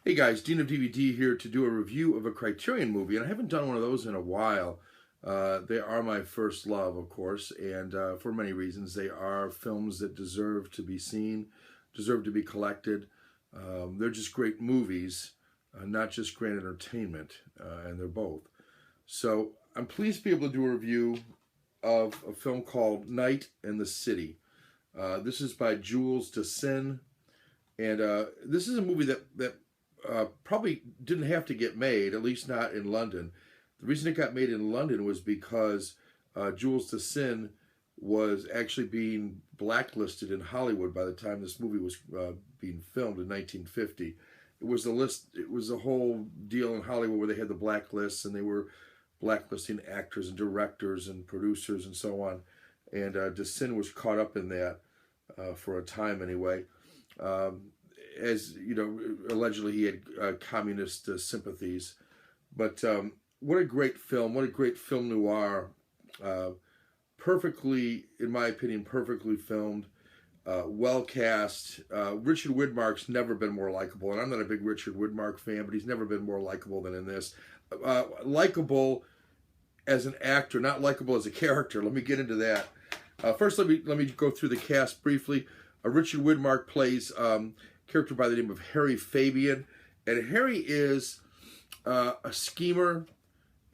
Hey guys, Dean of DVD here to do a review of a Criterion movie, and I haven't done one of those in a while. They are my first love, of course, and for many reasons. They are films that deserve to be seen, deserve to be collected. They're just great movies, not just great entertainment, and they're both. So I'm pleased to be able to do a review of a film called Night in the City. This is by Jules Dassin, and this is a movie that probably didn't have to get made, at least not in London. The reason it got made in London was because Jules Dassin was actually being blacklisted in Hollywood by the time this movie was being filmed in 1950. It was a list. It was a whole deal in Hollywood where they had the blacklists and they were blacklisting actors and directors and producers and so on. And Dassin was caught up in that for a time anyway. As you know, allegedly he had communist sympathies. But what a great film! What a great film noir! Perfectly, in my opinion, perfectly filmed, well cast. Richard Widmark's never been more likable, and I'm not a big Richard Widmark fan, but he's never been more likable than in this. Likable as an actor, not likable as a character. Let me get into that. First, let me go through the cast briefly. Richard Widmark plays character by the name of Harry Fabian, and Harry is a schemer,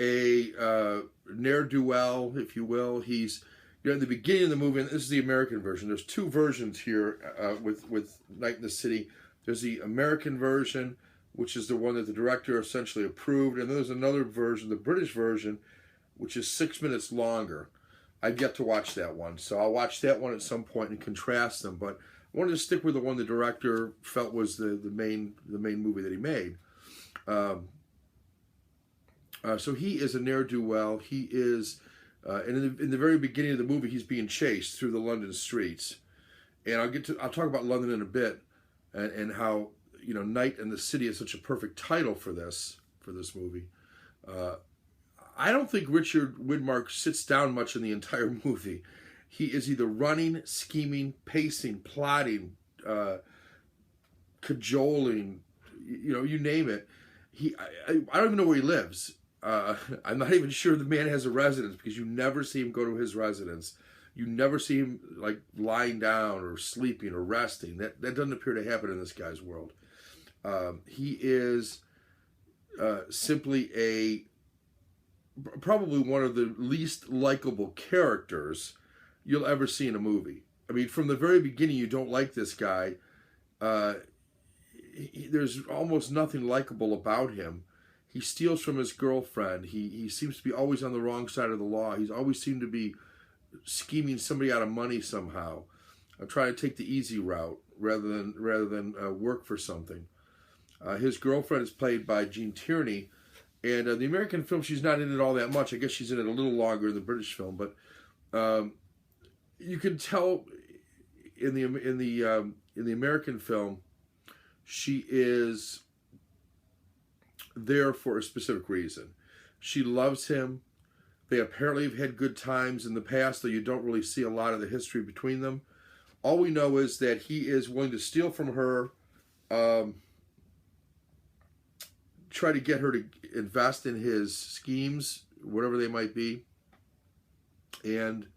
a ne'er-do-well, if you will. He's, in the beginning of the movie, and this is the American version. There's two versions here with Night in the City. There's the American version, which is the one that the director essentially approved, and then there's another version, the British version, which is 6 minutes longer. I've yet to watch that one, so I'll watch that one at some point and contrast them. But I wanted to stick with the one the director felt was the main movie that he made. So he is a ne'er-do-well. He is, and in the very beginning of the movie, he's being chased through the London streets. And I'll talk about London in a bit, and how Night in the City is such a perfect title for this movie. I don't think Richard Widmark sits down much in the entire movie. He is either running, scheming, pacing, plotting, cajoling, you name it. I don't even know where he lives. I'm not even sure the man has a residence, because you never see him go to his residence. You never see him like lying down or sleeping or resting. That doesn't appear to happen in this guy's world. He is simply probably one of the least likable characters you'll ever see in a movie. I mean, from the very beginning, you don't like this guy. There's almost nothing likable about him. He steals from his girlfriend. He seems to be always on the wrong side of the law. He's always seemed to be scheming somebody out of money somehow, trying to take the easy route rather than work for something. His girlfriend is played by Gene Tierney, and the American film, she's not in it all that much. I guess she's in it a little longer in the British film, but you can tell in the American film, she is there for a specific reason. She loves him. They apparently have had good times in the past, though you don't really see a lot of the history between them. All we know is that he is willing to steal from her, try to get her to invest in his schemes, whatever they might be. And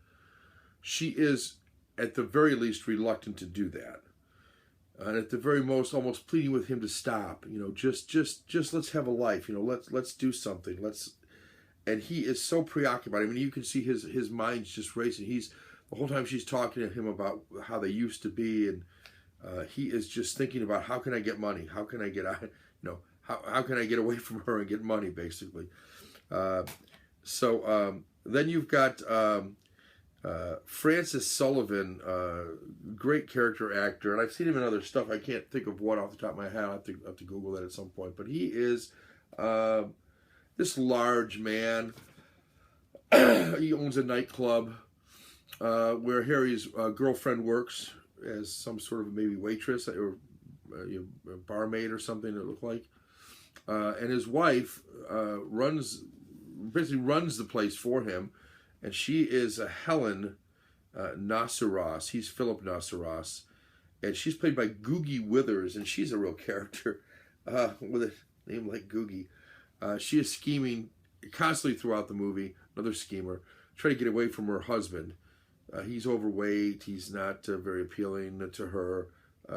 she is, at the very least, reluctant to do that. And at the very most, almost pleading with him to stop. Just let's have a life. Let's do something. And he is so preoccupied. I mean, you can see his mind's just racing. The whole time she's talking to him about how they used to be, and he is just thinking about, how can I get money? How can I get out? How can I get away from her and get money, basically? So then you've got Francis Sullivan, great character actor, and I've seen him in other stuff. I can't think of what off the top of my head. I'll have to Google that at some point. But he is this large man. He owns a nightclub where Harry's girlfriend works as some sort of maybe waitress or barmaid or something, it looked like. And his wife basically runs the place for him, and she is a Helen Nasseros. He's Philip Nasseros, and she's played by Googie Withers, and she's a real character. with a name like Googie. She is scheming constantly throughout the movie, another schemer, trying to get away from her husband. He's overweight, he's not very appealing to her.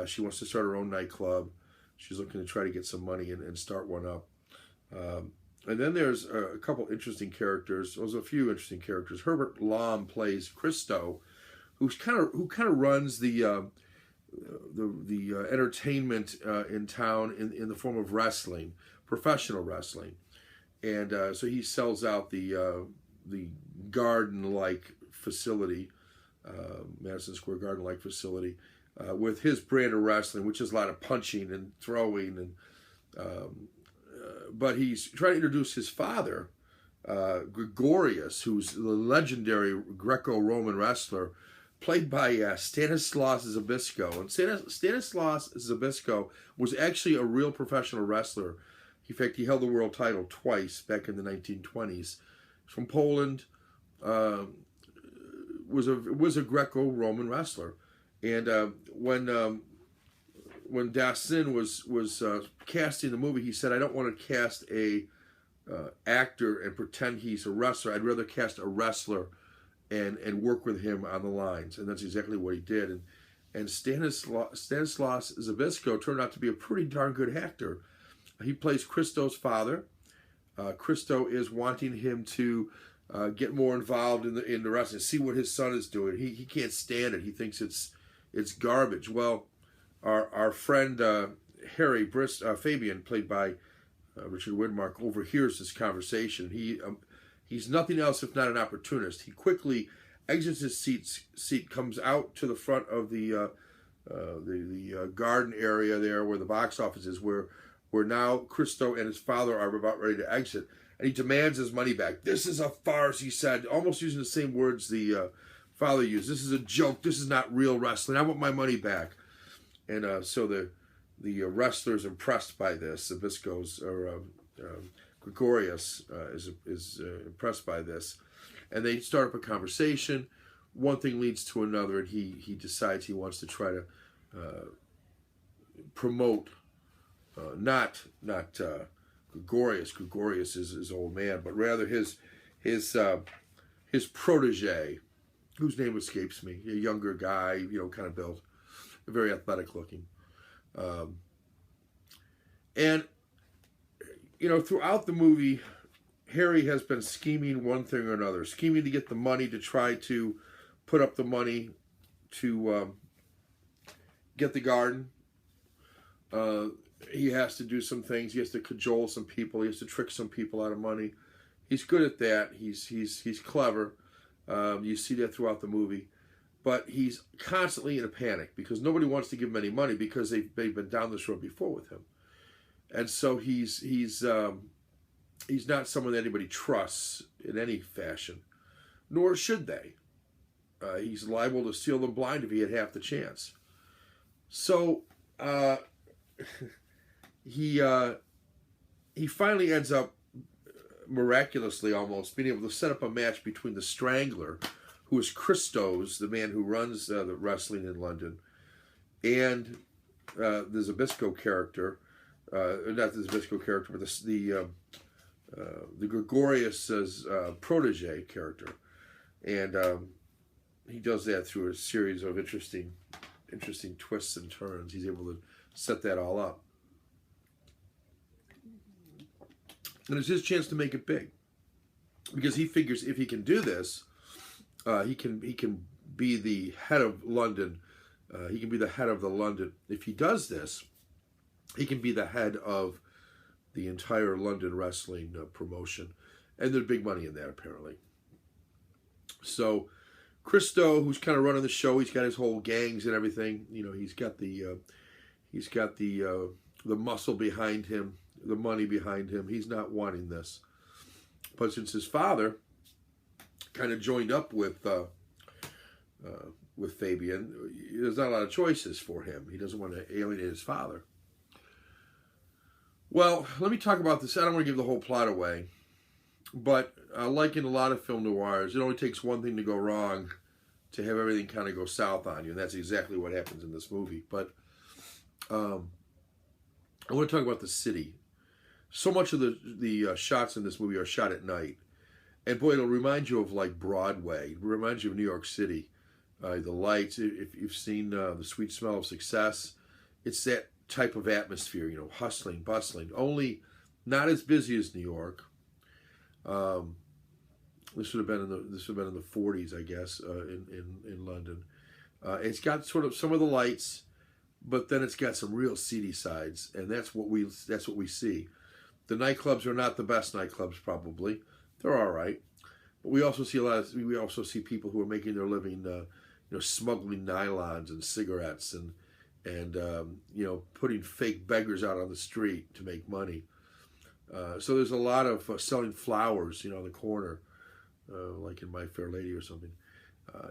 She wants to start her own nightclub. She's looking to try to get some money and start one up. And then there's a couple interesting characters. There's a few interesting characters. Herbert Lom plays Christo, who kind of runs the entertainment in town in the form of wrestling, professional wrestling, and so he sells out the garden-like facility, Madison Square Garden-like facility, with his brand of wrestling, which is a lot of punching and throwing, and but he's trying to introduce his father, Gregorius, who's the legendary Greco-Roman wrestler, played by Stanislaus Zabisco. And Stanislaus Zabisco was actually a real professional wrestler. In fact, he held the world title twice back in the 1920s. He's from Poland. Was a Greco-Roman wrestler. And when Dassin was casting the movie, he said, "I don't want to cast a actor and pretend he's a wrestler. I'd rather cast a wrestler and work with him on the lines." And that's exactly what he did. And Stanislaus Zabisco turned out to be a pretty darn good actor. He plays Christo's father. Christo is wanting him to get more involved in the wrestling, see what his son is doing. He can't stand it. He thinks it's garbage. Well, our friend Harry Fabian, played by Richard Widmark, overhears this conversation. He's nothing else if not an opportunist. He quickly exits his seat, comes out to the front of the garden area there where the box office is, where now Christo and his father are about ready to exit, and he demands his money back. "This is a farce," he said, almost using the same words the father used. "This is a joke. This is not real wrestling. I want my money back." And so the wrestler's impressed by this. Zabisco's or Gregorius is impressed by this, and they start up a conversation. One thing leads to another, and he decides he wants to try to promote not Gregorius. Gregorius is his old man, but rather his protege, whose name escapes me. A younger guy, kind of built, very athletic looking, and throughout the movie, Harry has been scheming one thing or another, scheming to get the money to try to put up the money to get the garden. He has to do some things. He has to cajole some people. He has to trick some people out of money. He's good at that. He's clever. You see that throughout the movie. But he's constantly in a panic because nobody wants to give him any money because they've been down this road before with him. And so he's not someone that anybody trusts in any fashion, nor should they. He's liable to steal them blind if he had half the chance. So he finally ends up, miraculously almost, being able to set up a match between the Strangler, who is Christo's, the man who runs the wrestling in London, and the Zabisco character, not the Zabisco character, but the Gregorius' protege character, and he does that through a series of interesting twists and turns. He's able to set that all up, and it's his chance to make it big, because he figures if he can do this, he can be the head of London. He can be the head of the London. If he does this, he can be the head of the entire London wrestling promotion, and there's big money in that apparently. So Christo, who's kind of running the show, he's got his whole gangs and everything. He's got the muscle behind him, the money behind him. He's not wanting this, but since his father kind of joined up with Fabian, there's not a lot of choices for him. He doesn't want to alienate his father. Well, let me talk about this. I don't want to give the whole plot away, but like in a lot of film noirs, it only takes one thing to go wrong to have everything kind of go south on you, and that's exactly what happens in this movie. But I want to talk about the city. So much of the shots in this movie are shot at night, and boy, it'll remind you of like Broadway. It reminds you of New York City. The lights. If you've seen The Sweet Smell of Success, it's that type of atmosphere. You know, hustling, bustling. Only not as busy as New York. Um, this would have been in the 40s, I guess, in London. It's got sort of some of the lights, but then it's got some real seedy sides, and that's what we see. The nightclubs are not the best nightclubs, probably. They're all right, but we also see people who are making their living, smuggling nylons and cigarettes and putting fake beggars out on the street to make money. So there's a lot of selling flowers, on the corner, like in My Fair Lady or something.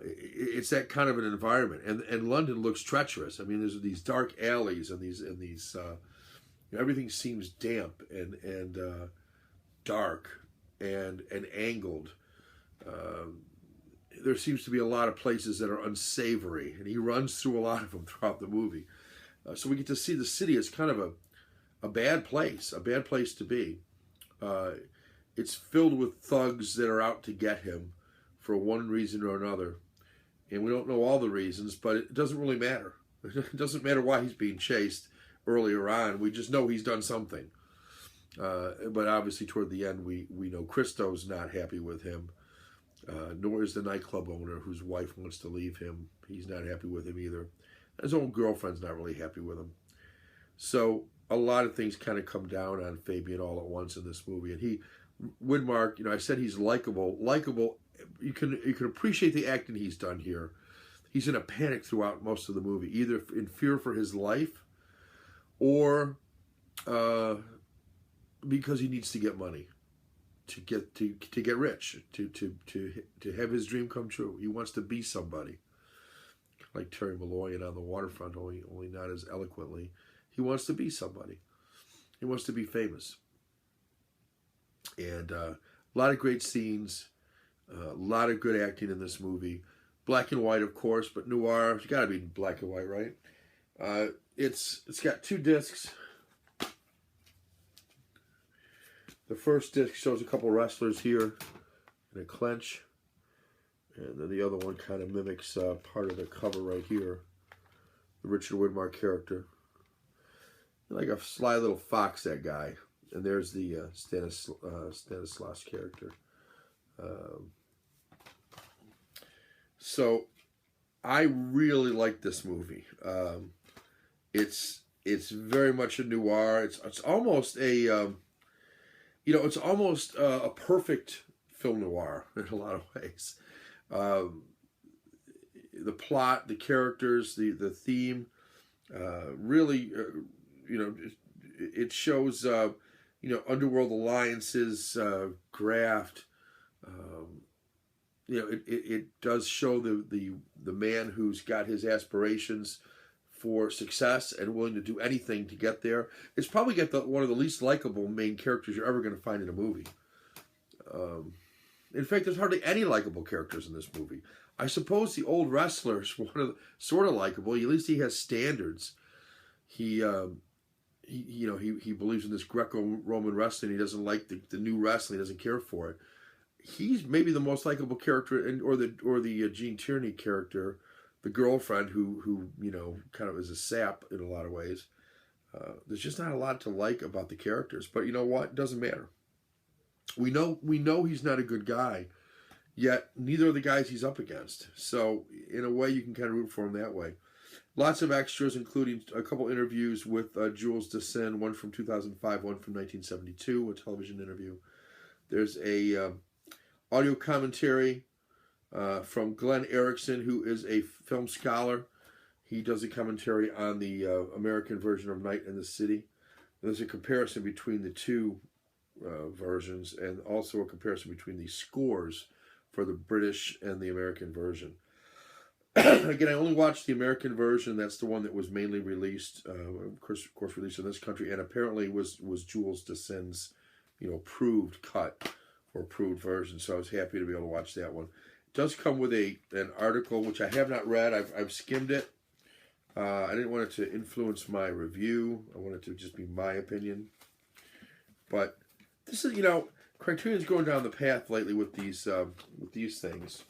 It's that kind of an environment, and London looks treacherous. I mean, there's these dark alleys and these everything seems damp and dark and angled. There seems to be a lot of places that are unsavory, and he runs through a lot of them throughout the movie. So we get to see the city as kind of a bad place to be. It's filled with thugs that are out to get him for one reason or another. And we don't know all the reasons, but it doesn't really matter. It doesn't matter why he's being chased earlier on. We just know he's done something. But obviously toward the end, we know Christo's not happy with him, nor is the nightclub owner whose wife wants to leave him. He's not happy with him either. His own girlfriend's not really happy with him. So a lot of things kind of come down on Fabian all at once in this movie. And Widmark, I said he's likable. You can appreciate the acting he's done here. He's in a panic throughout most of the movie, either in fear for his life or because he needs to get money to get rich, to have his dream come true. He wants to be somebody, like Terry Malloy and On the Waterfront, only not as eloquently. He wants to be somebody. He wants to be famous. And a lot of great scenes, a lot of good acting in this movie. Black and white, of course, but noir. It's got to be black and white, right? It's got 2 discs. The first disc shows a couple wrestlers here in a clench, and then the other one kind of mimics part of the cover right here. The Richard Widmark character, like a sly little fox, that guy. And there's the Stanislas character. So I really like this movie. It's very much a noir. It's almost a perfect film noir in a lot of ways. The plot, the characters, the theme, really, it shows. Underworld alliances, graft. It does show the man who's got his aspirations for success and willing to do anything to get there. It's probably got one of the least likable main characters you're ever going to find in a movie. In fact, there's hardly any likable characters in this movie. I suppose the old wrestler is sort of likable. At least he has standards. He believes in this Greco-Roman wrestling. He doesn't like the new wrestling. He doesn't care for it. He's maybe the most likable character, or the Gene Tierney character, the girlfriend who kind of is a sap in a lot of ways. There's just not a lot to like about the characters. But you know what? It doesn't matter. We know he's not a good guy, yet neither are the guys he's up against. So in a way, you can kind of root for him that way. Lots of extras, including a couple interviews with Jules Dassin, one from 2005, one from 1972, a television interview. There's a audio commentary from Glenn Erickson, who is a film scholar. He does a commentary on the American version of Night in the City. There's a comparison between the two versions, and also a comparison between the scores for the British and the American version. Again, I only watched the American version. That's the one that was mainly released, of course, released in this country, and apparently was Jules Dassin's, approved cut or approved version. So I was happy to be able to watch that one. It does come with an article which I have not read. I've skimmed it. I didn't want it to influence my review. I wanted it to just be my opinion. But this is, Criterion's going down the path lately with these things.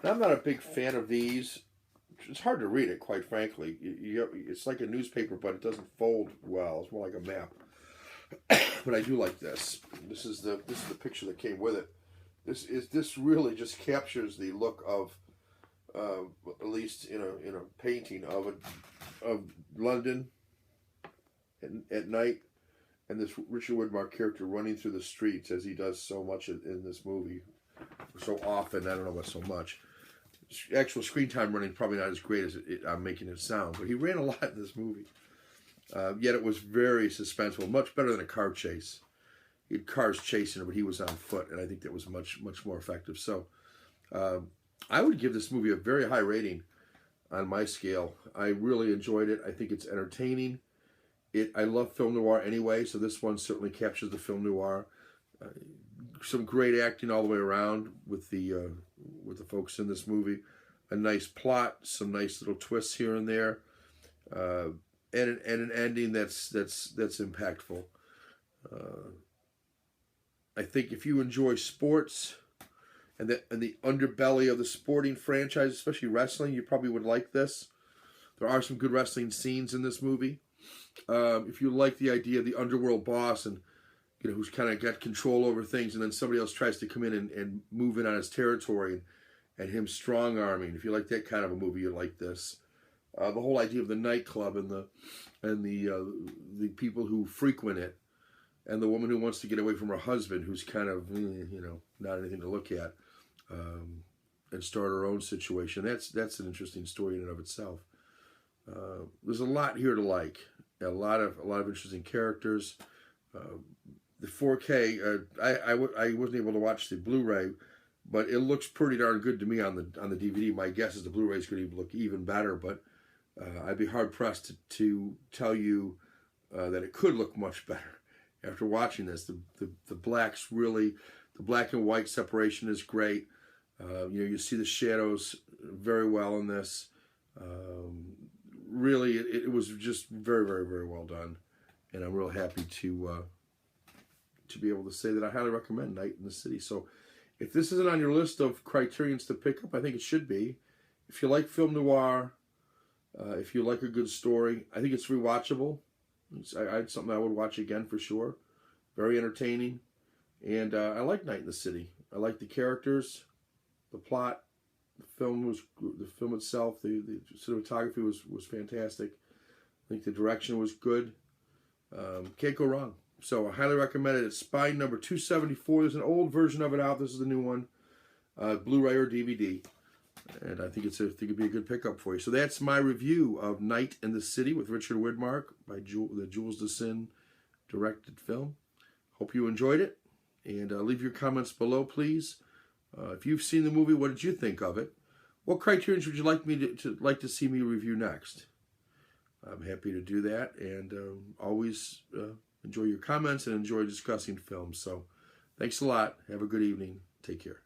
And I'm not a big fan of these. It's hard to read it, quite frankly. It's like a newspaper, but it doesn't fold well. It's more like a map. But I do like this. This is the picture that came with it. This really just captures the look of, at least in a painting of London at night, and this Richard Widmark character running through the streets as he does so much in this movie, so often. I don't know about so much. Actual screen time running probably not as great as I'm making it sound, but he ran a lot in this movie. Yet it was very suspenseful, much better than a car chase. He had cars chasing him, but he was on foot, and I think that was much more effective. So I would give this movie a very high rating on my scale. I really enjoyed it. I think it's entertaining. I love film noir anyway, so this one certainly captures the film noir. Some great acting all the way around with the folks in this movie. A nice plot, some nice little twists here and there, and an ending that's impactful. I think if you enjoy sports and the underbelly of the sporting franchise, especially wrestling, you probably would like this. There are some good wrestling scenes in this movie. If you like the idea of the underworld boss and who's kind of got control over things, and then somebody else tries to come in and move in on his territory, and him strong-arming. If you like that kind of a movie, you'll like this. The whole idea of the nightclub and the people who frequent it, and the woman who wants to get away from her husband, who's kind of not anything to look at, and start her own situation. That's an interesting story in and of itself. There's a lot here to like. A lot of interesting characters. The 4K, I wasn't able to watch the Blu-ray, but it looks pretty darn good to me on the DVD. My guess is the Blu-ray is going to look even better, but I'd be hard pressed to tell you that it could look much better after watching this. The blacks really, the black and white separation is great. You see the shadows very well in this. Really, it was just very, very, very well done, and I'm real happy to be able to say that I highly recommend Night in the City. So, if this isn't on your list of Criterions to pick up, I think it should be. If you like film noir, if you like a good story, I think it's rewatchable. It's something I would watch again for sure. Very entertaining, and I like Night in the City. I like the characters, the plot. The film itself, the cinematography was fantastic. I think the direction was good. Can't go wrong. So I highly recommend it. It's Spine number 274. There's an old version of it out. This is the new one, Blu-ray or DVD, and I think it'd be a good pickup for you. So that's my review of Night in the City with Richard Widmark by the Jules Dassin directed film. Hope you enjoyed it, and leave your comments below, please. If you've seen the movie, what did you think of it? What criterions would you like me to see me review next? I'm happy to do that, and always enjoy your comments and enjoy discussing films. So, thanks a lot. Have a good evening. Take care.